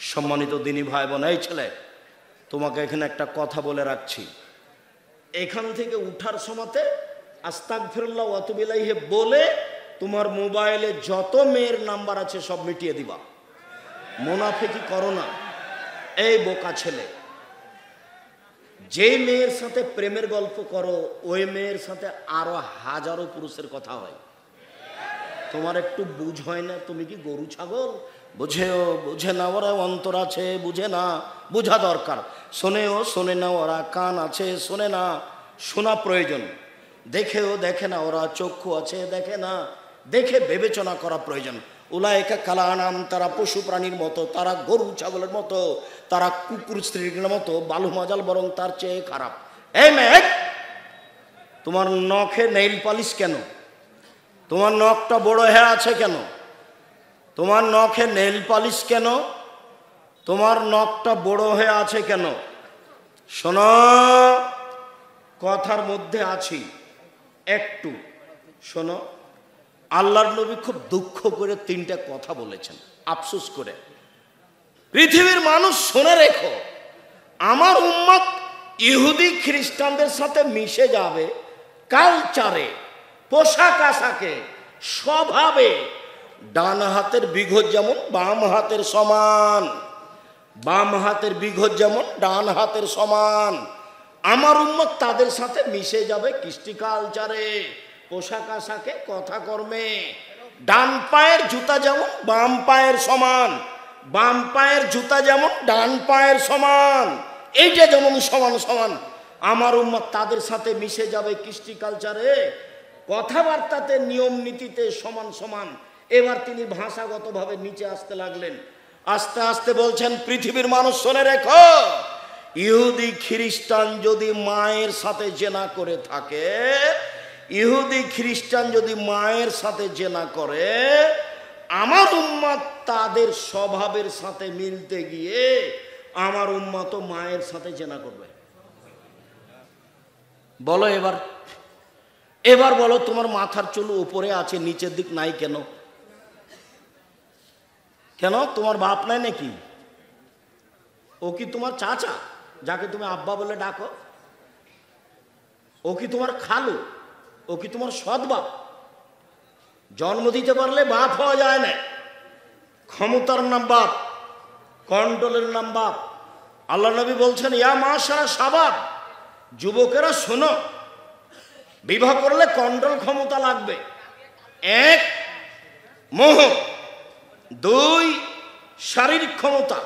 সম্মানিত দিনী ভাই বোন, এই ছেলে, তোমাকে এখানে একটা কথা বলে রাখছি। এখান থেকে উঠার সময়তে আস্তাগফিরুল্লাহ ওয়া আতুবু ইলাইহি বলে তোমার মোবাইলে যত মেয়ের নাম্বার আছে সব মিটিয়ে দিবা। মুনাফিকি করো না। এই বোকা ছেলে, যে মেয়ের সাথে প্রেমের গল্প করো ওই মেয়ের সাথে আরো হাজারো পুরুষের কথা হয়। তোমার একটু বুঝ হয় না? তুমি কি গরু ছাগল? বুঝেও বুঝে না ওরা, অন্তর আছে বুঝে না, বোঝা দরকার। শোনেও শোনে না ওরা, কান আছে শোনে না, শোনা প্রয়োজন। দেখেও দেখে না ওরা, চক্ষু আছে দেখে না, দেখে বিবেচনা করা প্রয়োজন। উলাইকা কালানাম, তারা পশু প্রাণীর মতো, তারা গরু ছাগলের মতো, তারা কুকুর স্ত্রীর মতো, বালু মাজাল বরং তার চেয়ে খারাপ। এই মেয়ে, তোমার নখে নেইল পালিশ কেন? তোমার নখটা বড় হয়ে আছে কেন? তোমার নখে নেইল পালিশ কেন? তোমার নখটা বড় হয়ে আছে কেন? শোনো, কথার মধ্যে আছি, একটু শোনো। আল্লাহর নবী খুব দুঃখ করে তিনটা কথা বলেছেন, আফসোস করে। পৃথিবীর মানুষ শুনে রেখো, আমার উম্মত ইহুদি খ্রিস্টানদের সাথে মিশে যাবে কালচারে, পোশাক আশাকে, স্বভাবে। ডান হাতের বিঘত যেমন বাম হাতের সমান, বাম হাতের বিঘত যেমন ডান হাতের সমান, আমার উম্মত তাদের সাথে মিশে যাবে কৃষ্টি কালচারে, পোশাক আশাকে, কথা কর্মে। ডান পায়ের জুতা যেমন বাম পায়ের সমান, বাম পায়ের জুতা যেমন ডান পায়ের সমান, এইটা যেমন সমান সমান, আমার উম্মত তাদের সাথে মিশে যাবে কৃষ্টি কালচারে, কথাবার্তাতে, নিয়ম নীতিতে সমান সমান। এবার তিনি ভাষাগতভাবে নিচে আসতে লাগলেন, আস্তে আস্তে বলছেন, পৃথিবীর মানুষ শুনে রেখো, ইহুদি খ্রিস্টান যদি মায়ের সাথে জেনা করে থাকে, ইহুদি খ্রিস্টান যদি মায়ের সাথে জেনা করে, আমার উম্মত তাদের স্বভাবের সাথে মিলতে গিয়ে আমার উম্মত মায়ের সাথে জেনা করবে। বলো এবার, এবার বলো, তোমার মাথার চুল উপরে আছে, নিচের দিক নাই কেন? কেন? তোমার বাপ নাই নাকি? ও কি তোমার চাচা যাকে তুমি আব্বা বলে ডাকো? ও কি তোমার খালু? ও কি তোমার সৎ বাপ? জন্ম দিতে পারলে বাপ হওয়া যায় না। ক্ষমতার নাম বাপ, কন্ট্রোলের নাম বাপ। আল্লাহ নবী বলছেন, ইয়া মাশারা শাবাব, যুবকেরা শোনো, বিবাহ করলে কন্ট্রোল ক্ষমতা লাগবে। এক, মোহ। দুই, শারীরিক ক্ষমতা।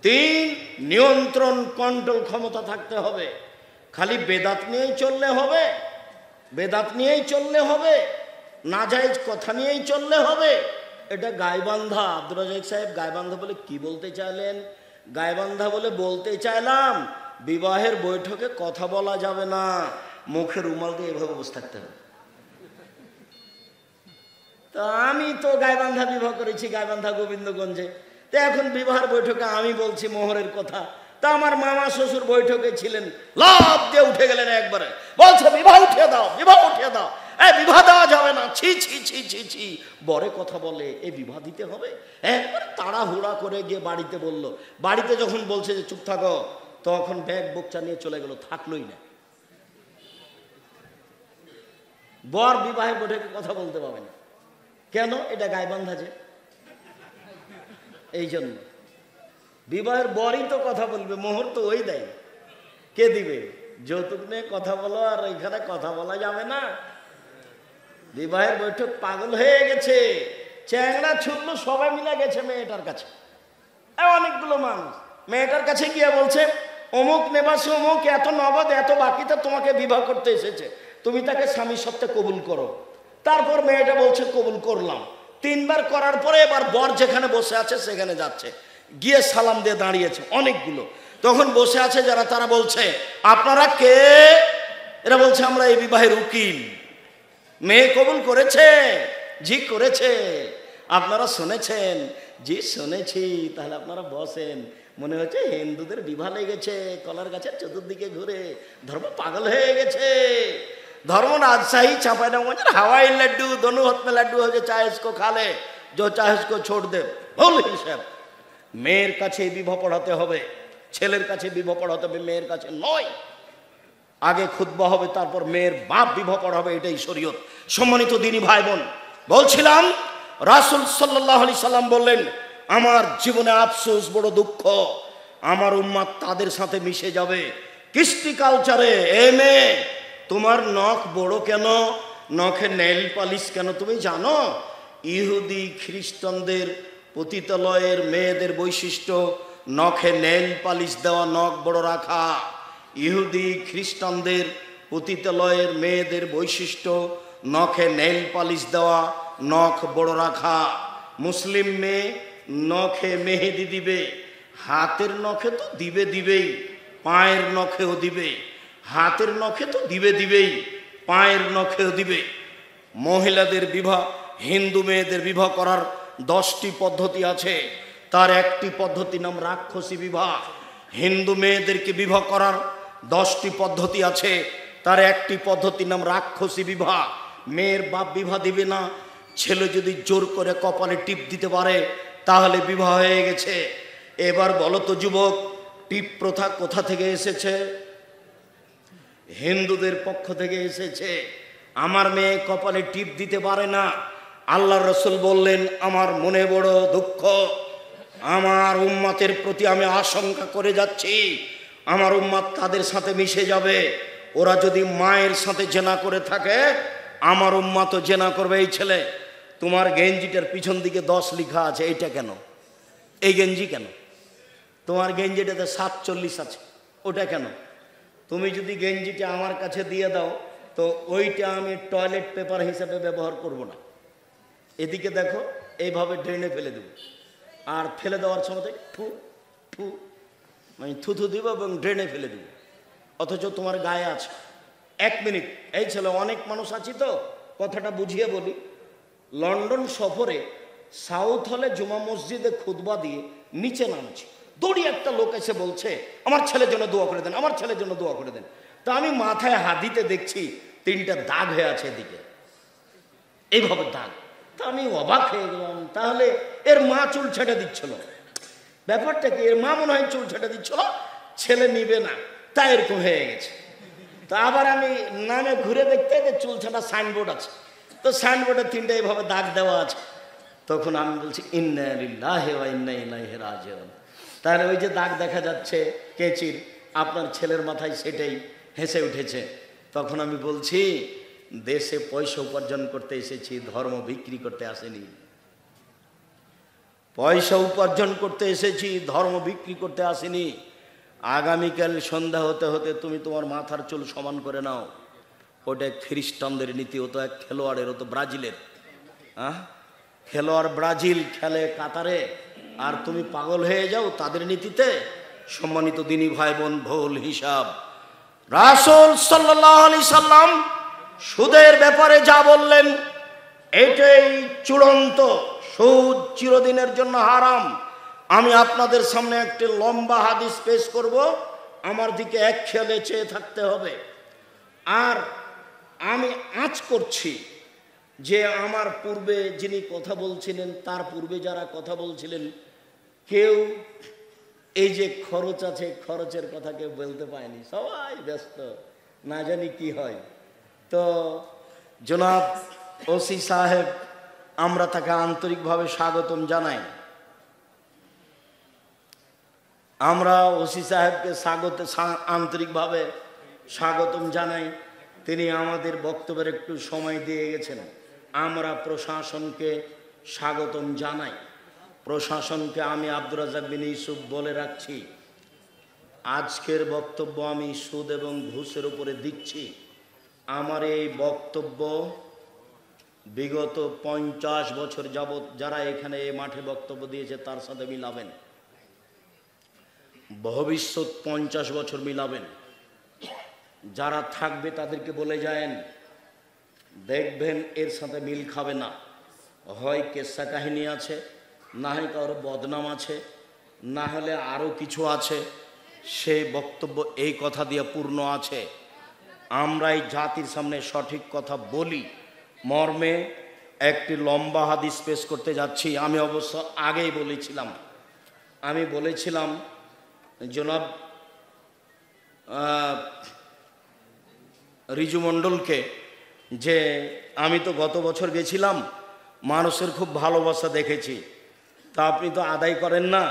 তিন, নিয়ন্ত্রণ, কন্ট্রোল ক্ষমতা থাকতে হবে। খালি বেদাত নিয়েই চললে হবে? বেদাত নিয়েই চললে হবে? নাজায়েজ কথা নিয়েই চললে হবে? এটা গায়বান্ধা। আব্দুর রাজ্জাক সাহেব গায়বান্ধা বলে কি বলতে চাইলেন? গায়বান্ধা বলে বলতে চাইলাম, বিবাহের বৈঠকে কথা বলা যাবে না, মুখে রুমাল দিয়ে এভাবে বসে থাকতে হবে। তো আমি তো গায়বান্ধা বিবাহ করেছি, গায়বান্ধা গোবিন্দগঞ্জে। তো এখন বিবাহের বৈঠকে আমি বলছি মোহরের কথা, তা আমার মামা শ্বশুর বৈঠকে ছিলেন, লাফ দিয়ে উঠে গেলেন একবারে, বলছে বিবাহ উঠিয়ে দাও, বিবাহ উঠিয়ে দাও, এই বিবাহ দেওয়া যাবে না, ছি ছি ছি ছি ছি। বরে কথা বলে এই বিবাহ দিতে হবে? একবারে তাড়াহুড়া করে গিয়ে বাড়িতে বলল। বাড়িতে যখন বলছে যে চুপ থাকো, তখন ব্যাগ বোকচা নিয়ে চলে গেল, থাকলোই না। বর বিবাহের বৈঠকে কথা বলতে পারবে না কেন? এটা গায়বান্ধা যে, এই জন্য। বিবাহের বরই তো কথা বলবে, মোহর তো ওই দেয়। কে দিবে? যৌতুক নিয়ে কথা বলো, আর এখানে কথা বলা যাবে না। বিবাহের বৈঠক পাগল হয়ে গেছে, চ্যাংড়া ছুটলো, সবাই মিলে গেছে মেয়েটার কাছে। অনেকগুলো মানুষ মেয়েটার কাছে গিয়ে বলছে, অমুক নেবাসী অমুক এত নগদ এত বাকিতে তোমাকে বিবাহ করতে এসেছে, তুমি তাকে স্বামীর সত্ত্বে কবুল করো। তারপর মেয়েটা বলছে কবুল করলাম। তিনবার করার পরে এবার বর যেখানে বসে আছে সেখানে যাচ্ছে, গিয়ে সালাম দিয়ে দাঁড়িয়েছে অনেকগুলো। তখন বসে আছে যারা, তারা বলছে, আপনারা কে? এরা বলছে, আমরা এই বিবাহের উকিল। মেয়ে কবুল করেছে? জি করেছে। আপনারা শুনেছেন? জি শুনেছি। তাহলে আপনারা বসেন। মনে হচ্ছে হিন্দুদের বিবাহ লেগেছে, কলার গাছের চতুর্দিকে ঘুরে ধর্ম পাগল হয়ে গেছে। धर्म राजशाही चांपाईनबाबगंज हवाई लड्डू दोनों हाथ में लड्डू हो, जो चाहे इसको खा ले, जो चाहे उसको छोड़ दे। मौलवी साहब মেয়ের কাছে বিবাহ পড়াতে হবে, ছেলের কাছে বিবাহ পড়াতে হবে, মেয়ের কাছে নয়। আগে খুতবা হবে, তারপর মেয়ের বাপ বিবাহ পড়াবে, এটাই শরীয়ত। সম্মানিত দিনী ভাই বোন, বলছিলাম রাসূল সাল্লাল্লাহু আলাইহি সাল্লাম বললেন, আমার জীবনে আফসোস, বড় দুঃখ, আমার উম্মত তাদের সাথে মিশে যাবে। কৃষ্টি কালচারে, এ মেয়ে তোমার নখ বড় কেন, নখে নেল পালিশ কেন? তুমি জানো ইহুদি খ্রিস্টানদের পতিতালয়ের মেয়েদের বৈশিষ্ট্য নখে নেল পালিশ দেওয়া, নখ বড় রাখা। ইহুদি খ্রিস্টানদের পতিতালয়ের মেয়েদের বৈশিষ্ট্য নখে নেল পালিশ দেওয়া, নখ বড় রাখা। মুসলিম মেয়ে নখে মেহেদি দিবে, হাতের নখে তো দিবেই, পায়ের নখেও দিবে। হাতের নখে তো দিবেই, পায়ের নখেও দিবে। মহিলাদের বিবাহ, হিন্দু মেয়েদের বিবাহ করার 10টি পদ্ধতি আছে, তার একটি পদ্ধতির নাম রাক্ষসী বিবাহ। হিন্দু মেয়েদেরকে বিবাহ করার 10টি পদ্ধতি আছে, তার একটি পদ্ধতির নাম রাক্ষসী বিবাহ। মেয়ের বাপ বিবাহ দিবে না, ছেলে যদি জোর করে কপালে টিপ দিতে পারে তাহলে বিবাহ হয়ে গেছে। এবার বলো তো যুবক, টিপ প্রথা কোথা থেকে এসেছে? হিন্দুদের পক্ষ থেকে এসেছে। আমার মেয়ে কপালে টিপ দিতে পারে না। আল্লাহর রাসূল বললেন, আমার মনে বড় দুঃখ, আমার উম্মতের প্রতি আমি আশঙ্কা করে যাচ্ছি, আমার উম্মত তাদের সাথে মিশে যাবে। ওরা যদি মায়ের সাথে জেনা করে থাকে, আমার উম্মতও জেনা করবে। এই ছেলে, তোমার গেঞ্জিটার পিছন দিকে 10 লেখা আছে, এইটা কেন? এই গেঞ্জি কেন? তোমার গেঞ্জিটাতে 47 আছে, ওটা কেন? তুমি যদি গেঞ্জিটা আমার কাছে দিয়ে দাও তো ওইটা আমি টয়লেট পেপার হিসেবে ব্যবহার করব না। এদিকে দেখো, এইভাবে ড্রেনে ফেলে দেবো, আর ফেলে দেওয়ার সময় ঠু ঠু মানে থুথু দিব এবং ড্রেনে ফেলে দেবো, অথচ তোমার গায়ে আছে। 1 মিনিট, এই ছেলে, অনেক মানুষ আছি তো, কথাটা বুঝিয়ে বলি। লন্ডন সফরে সাউথ হলে জুমা মসজিদে খুতবা দিয়ে নিচে নামছি, দৌড়ি একটা লোক এসে বলছে, আমার ছেলের জন্য দোয়া করে দেন, আমার ছেলের জন্য দোয়া করে দেন। তা আমি মাথায় হাত দিতে দেখছি 3টা দাগ হয়ে আছে এদিকে, এইভাবে দাগ। তা আমি অবাক হয়ে গেলাম, তাহলে এর মা চুল ছেটে দিচ্ছিল, ব্যাপারটা কি? এর মা মনে হয় চুল ছেটে দিচ্ছিল, ছেলে নিবে না, তাই এরকম হয়ে গেছে। তো আবার আমি নামে ঘুরে দেখতে যে চুল ছাটা সাইনবোর্ড আছে, তো সাইনবোর্ডে 3টা এইভাবে দাগ দেওয়া আছে। তখন আমি বলছি, ইন্না লিল্লাহি ওয়া ইন্না ইলাইহি রাজিউন। তাহলে ওই যে দাগ দেখা যাচ্ছে কেচির, আপনার ছেলের মাথায় সেটাই হেসে উঠেছে। তখন আমি বলছি, দেশে পয়সা উপার্জন করতে এসেছি, ধর্ম বিক্রি করতে আসেনি। পয়সা উপার্জন করতে এসেছি, ধর্ম বিক্রি করতে আসেনি। আগামীকাল সন্ধ্যা হতে হতে তুমি তোমার মাথার চুল সমান করে নাও। ওটা খ্রিস্টানদের নীতি, হতো এক খেলোয়াড়ের, হতো ব্রাজিলের। খেলোয়াড় ব্রাজিল খেলে কাতারে, আর তুমি পাগল হয়ে যাও তাদের নীতিতে। সম্মানিত দিনী ভাই বোন, ভুল হিসাব। রাসূল সাল্লাল্লাহু আলাইহি সাল্লাম সুদের ব্যাপারে যা বললেন এটাই চূড়ান্ত। সুদ চিরদিনের জন্য হারাম। আমি আপনাদের সামনে একটি লম্বা হাদিস পেশ করব, আমার দিকে এক খেয়ালে চেয়ে থাকতে হবে। আর আমি আঁচ করছি যে আমার পূর্বে যিনি কথা বলছিলেন, তার পূর্বে যারা কথা বলছিলেন, কেউ এই যে খরচ আছে, খরচের কথা কেউ বলতে পায়নি, সবাই ব্যস্ত, না জানি কি হয়। তো জনাব ওসি সাহেব, আমরা তাকে আন্তরিকভাবে স্বাগতম জানাই। আমরা ওসি সাহেবকে আন্তরিকভাবে স্বাগতম জানাই। তিনি আমাদের বক্তব্যের একটু সময় দিয়ে গেছেন। আমরা প্রশাসনকে স্বাগতম জানাই। প্রশাসনকে আমি আব্দুর রাজ্জাক বিন ইউসুফ বলে রাখছি, আজকের বক্তব্য আমি সুদ এবং ঘুষের উপরে দিচ্ছি। আমার এই বক্তব্য বিগত 50 বছর যাবৎ যারা এখানে এই মাঠে বক্তব্য দিয়েছে তার সাথে মিলাবেন, ভবিষ্যৎ 50 বছর মিলাবেন। যারা থাকবে তাদেরকে বলে যায়েন, দেখবেন এর সাথে মিল খাবে না। হয় কেসা কাহিনী আছে, না হয় কারো বদনাম আছে, না হলে আরও কিছু আছে। সেই বক্তব্য এই কথা দিয়ে পূর্ণ আছে। আমরা এই জাতির সামনে সঠিক কথা বলি মর্মে একটি লম্বা হাদিস পেশ করতে যাচ্ছি। আমি অবশ্য আগেই বলেছিলাম, আমি বলেছিলাম জনাব রিজু মণ্ডলকে যে আমি তো গত বছর গেছিলাম, মানুষের খুব ভালোবাসা দেখেছি, তা আপনি তো আদায় করেন না,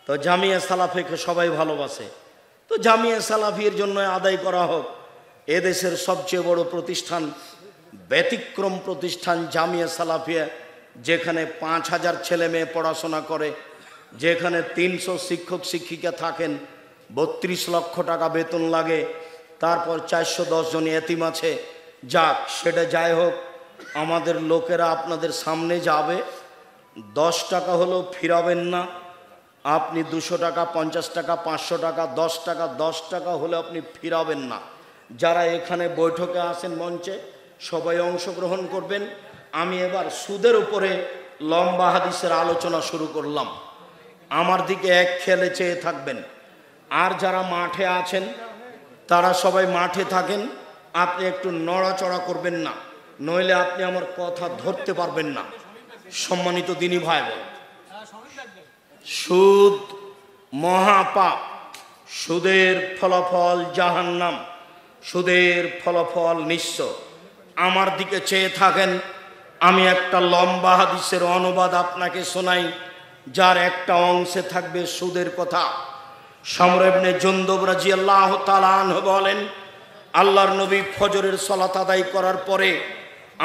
তো জামিয়া সালাফিকে সবাই ভালোবাসে, তো জামিয়া সালাফির জন্য আদায় করা হোক। এদেশের সবচেয়ে বড় প্রতিষ্ঠান, ব্যতিক্রম প্রতিষ্ঠান জামিয়া সালাফিয়া, যেখানে 5,000 ছেলে মেয়ে পড়াশোনা করে, যেখানে 300 শিক্ষক শিক্ষিকা থাকেন, 32 লক্ষ টাকা বেতন লাগে, তারপর 410 জন এতিম আছে। যাক, সেটা যাই হোক, আমাদের লোকেরা আপনাদের সামনে যাবে, 10 টাকা হলেও ফিরাবেন না। আপনি 200 টাকা, 50 টাকা, 500 টাকা, 10 টাকা হলে আপনি ফিরাবেন না। যারা এখানে বৈঠকে আসেন মঞ্চে, সবাই অংশগ্রহণ করবেন। আমি এবার সুদের উপরে লম্বা হাদিসের আলোচনা শুরু করলাম। আমার দিকে এক খেয়ালে চেয়ে থাকবেন। আর যারা মাঠে আছেন তারা সবাই মাঠে থাকেন, আপনি একটু নড়াচড়া করবেন না, নইলে আপনি আমার কথা ধরতে পারবেন না। সম্মানিত দিনী ভাই বোন, সুদ মহাপাপ, সুদের ফলাফল জাহান্নাম, সুদের ফলাফল নিঃস্ব। আমার দিকে চেয়ে থাকেন, আমি একটা লম্বা হাদিসের অনুবাদ আপনাকে শোনাই, যার একটা অংশে থাকবে সুদের কথা। সমর ইবনে জুনদুব রাদিয়াল্লাহু তাআলা আনহু বলেন, আল্লাহর নবী ফজরের সালাত আদায় করার পরে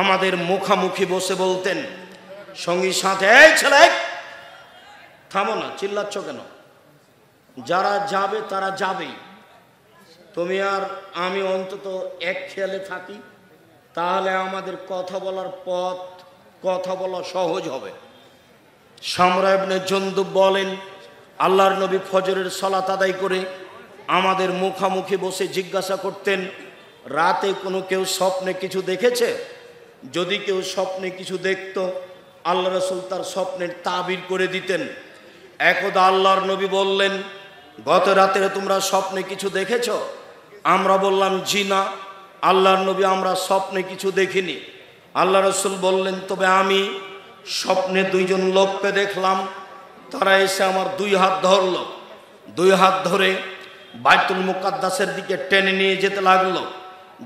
আমাদের মুখামুখি বসে বলতেন সঙ্গী সাথে, এই ছেলে থামো না, চিল্লাচ্ছ কেন? যারা যাবে তারা যাবেই, তুমি আর আমি অন্তত এক খেয়ালে থাকি, তাহলে আমাদের কথা বলার পথ, কথা বলা সহজ হবে। সমর ইবনে জুনদুব বলেন, আল্লাহর নবী ফজরের সালাত আদায় করে আমাদের মুখামুখি বসে জিজ্ঞাসা করতেন, রাতে কোনো কেউ স্বপ্নে কিছু দেখেছে? যদি কেউ স্বপ্নে কিছু দেখত, আল্লাহ রাসূল তার স্বপ্নের তাবির করে দিতেন। একদা আল্লাহর নবী বললেন, গত রাতে তোমরা স্বপ্নে কিছু দেখেছ? আমরা বললাম, জি না আল্লাহর নবী, আমরা স্বপ্নে কিছু দেখিনি। আল্লাহ রাসূল বললেন, তবে আমি স্বপ্নে 2 জন লোককে দেখলাম, তারা এসে আমার 2 হাত ধরল, 2 হাত ধরে বাইতুল মুকাদ্দাসের দিকে টেনে নিয়ে যেতে লাগলো।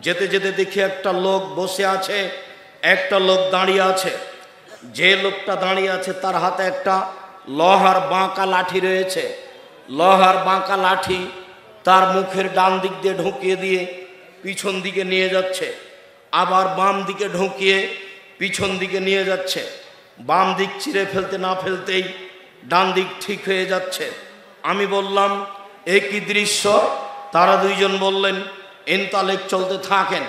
যেতে যেতে দেখি একটা লোক বসে আছে, একটা লোক দাঁড়িয়ে আছে। যে লোকটা দাঁড়িয়ে আছে তার হাতে একটা লোহার বাঁকা লাঠি রয়েছে। লোহার বাঁকা লাঠি তার মুখের ডান দিক দিয়ে ঢুকিয়ে দিয়ে পিছন দিকে নিয়ে যাচ্ছে, আবার বাম দিকে ঢুকিয়ে পিছন দিকে নিয়ে যাচ্ছে। বাম দিক চিরে ফেলতে না ফেলতেই ডান দিক ঠিক হয়ে যাচ্ছে। আমি বললাম, এ কি দৃশ্য? তারা 2 জন বললেন, ইনতালেক, চলতে থাকেন।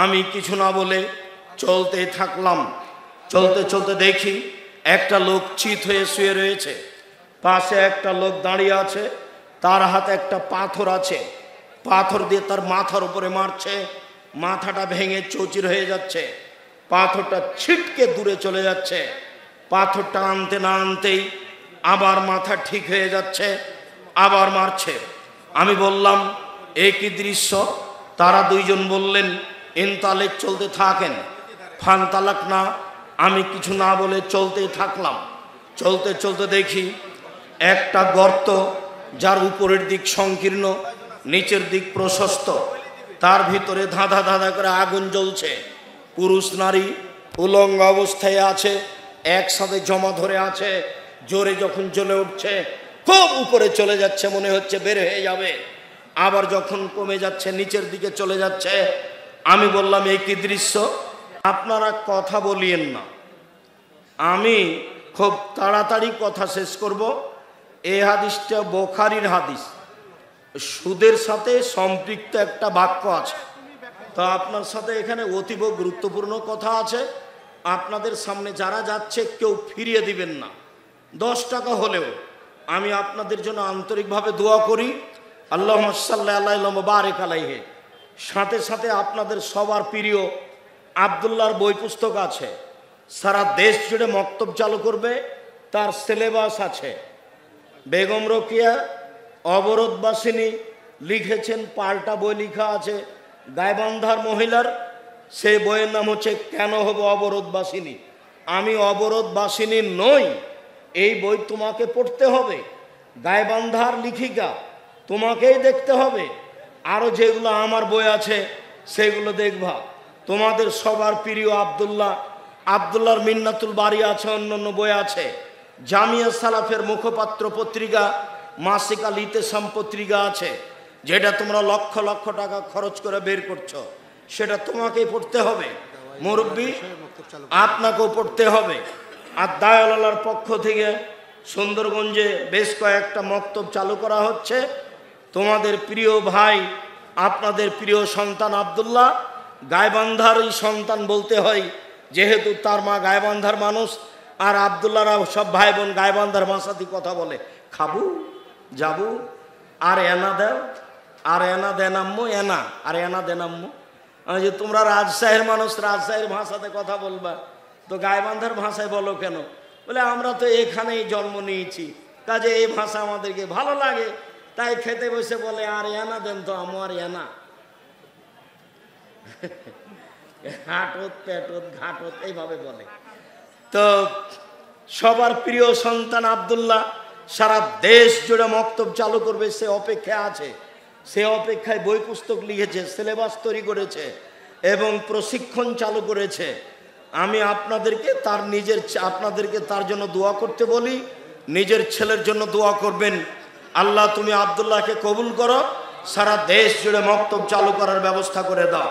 আমি কিছু না বলে চলতে থাকলাম। চলতে চলতে দেখি একটা লোক চিত হয়ে শুয়ে রয়েছে, পাশে একটা লোক দাঁড়িয়ে আছে, তার হাতে একটা পাথর আছে, পাথর দিয়ে তার মাথার উপরে মারছে, মাথাটা ভেঙে চৌচির হয়ে যাচ্ছে, পাথরটা ছিটকে দূরে চলে যাচ্ছে। পাথরটা আনতে না আনতেই আবার মাথা ঠিক হয়ে যাচ্ছে, আবার মারছে। আমি বললাম, এ কি দৃশ্য? তারা 2 জন বললেন, ইনতালেক, চলতে থাকেন। ফানতালাক না, আমি কিছু না বলে চলতেই থাকলাম। চলতে চলতে দেখি একটা গর্ত, যার উপরের দিক সংকীর্ণ, নিচের দিক প্রশস্ত, তার ভিতরে ধাঁধা ধাঁধা করে আগুন জ্বলছে। পুরুষ নারী উলঙ্গ অবস্থায় আছে, একসাথে জমা ধরে আছে। জোরে যখন জ্বলে উঠছে, খুব উপরে চলে যাচ্ছে, মনে হচ্ছে বের হয়ে যাবে, আবার যখন কমে যাচ্ছে নিচের দিকে চলে যাচ্ছে। আমি বললাম, এই কি দৃশ্য? আপনারা কথা বলিয়েন না, আমি খুব তাড়াতাড়ি কথা শেষ করব। এই হাদিসটা বুখারীর হাদিস, সুদের সাথে সম্পৃক্ত একটা বাক্য আছে, তো আপনার সাথে এখানে অতীব গুরুত্বপূর্ণ কথা আছে। আপনাদের সামনে যারা যাচ্ছে কেউ ফিরিয়ে দিবেন না, 10 টাকা হলেও। আমি আপনাদের জন্য আন্তরিকভাবে দোয়া করি, আল্লাহুম্মা সাল্লি আলা মুবারিক আলাইহি। সাথে সাথে আপনাদের সবার প্রিয় আব্দুল্লাহর বই পুস্তক আছে, সারা দেশ জুড়ে মক্তব চালু করবে, তার সিলেবাস আছে। বেগম রোকেয়া অবরোধবাসিনী লিখেছেন, পাল্টা বই লেখা আছে গাইবান্ধার মহিলার, সেই বইয়ের নাম হচ্ছে কেন হব অবরোধবাসিনী। আমি অবরোধবাসিনী নই, এই বই তোমাকে পড়তে হবে। গাইবান্ধার লেখিকা, তোমাকেই দেখতে হবে। আরও যেগুলো আমার বই আছে সেগুলো দেখবা। তোমাদের সবার প্রিয় আব্দুল্লাহর মিন্নাতুল বাড়ি আছে, অন্যান্য বই আছে। জামিয়া সালাফের মুখপাত্র পত্রিকা মাসিক আল ইতেসাম পত্রিকা আছে, যেটা তোমরা লক্ষ লক্ষ টাকা খরচ করে বের করছো, সেটা তোমাকেই পড়তে হবে। মুরব্বী, আপনাকেও পড়তে হবে। আর দায়ালার পক্ষ থেকে সুন্দরগঞ্জে বেশ কয়েকটা মক্তব চালু করা হচ্ছে। তোমাদের প্রিয় ভাই, আপনাদের প্রিয় সন্তান আব্দুল্লাহ গাইবান্ধারই সন্তান বলতে হয়, যেহেতু তার মা গাইবান্ধার মানুষ। আর আব্দুল্লাহরা সব ভাই বোন গাইবান্ধার ভাষাতেই কথা বলে। খাবু, যাবু, আর এনা দেও, আর এনা দেনাম্মু, এনা আর এনা দেনাম্মু। যে তোমরা রাজশাহীর মানুষ, রাজশাহীর ভাষাতে কথা বলবা, তো গাইবান্ধার ভাষায় বলো কেন? বলে আমরা তো এখানেই জন্ম নিয়েছি, কাজে এই ভাষা আমাদেরকে ভালো লাগে, তাই খেতে বসে বলে আর এনা দেন তো আমার এনা। হাটত পেটত ঘাটত এইভাবে বলে। তো সবার প্রিয় সন্তান আব্দুল্লাহ সারা দেশ জুড়ে মক্তব চালু করবে, সে অপেক্ষা আছে। সে অপেক্ষায় বই পুস্তক লিখেছে, সিলেবাস তৈরি করেছে এবং প্রশিক্ষণ চালু করেছে। আমি আপনাদেরকে তার জন্য দোয়া করতে বলি, নিজের ছেলের জন্য দোয়া করবেন। আল্লাহ তুমি আব্দুল্লাহকে কবুল করো, সারা দেশ জুড়ে মক্তব চালু করার ব্যবস্থা করে দাও।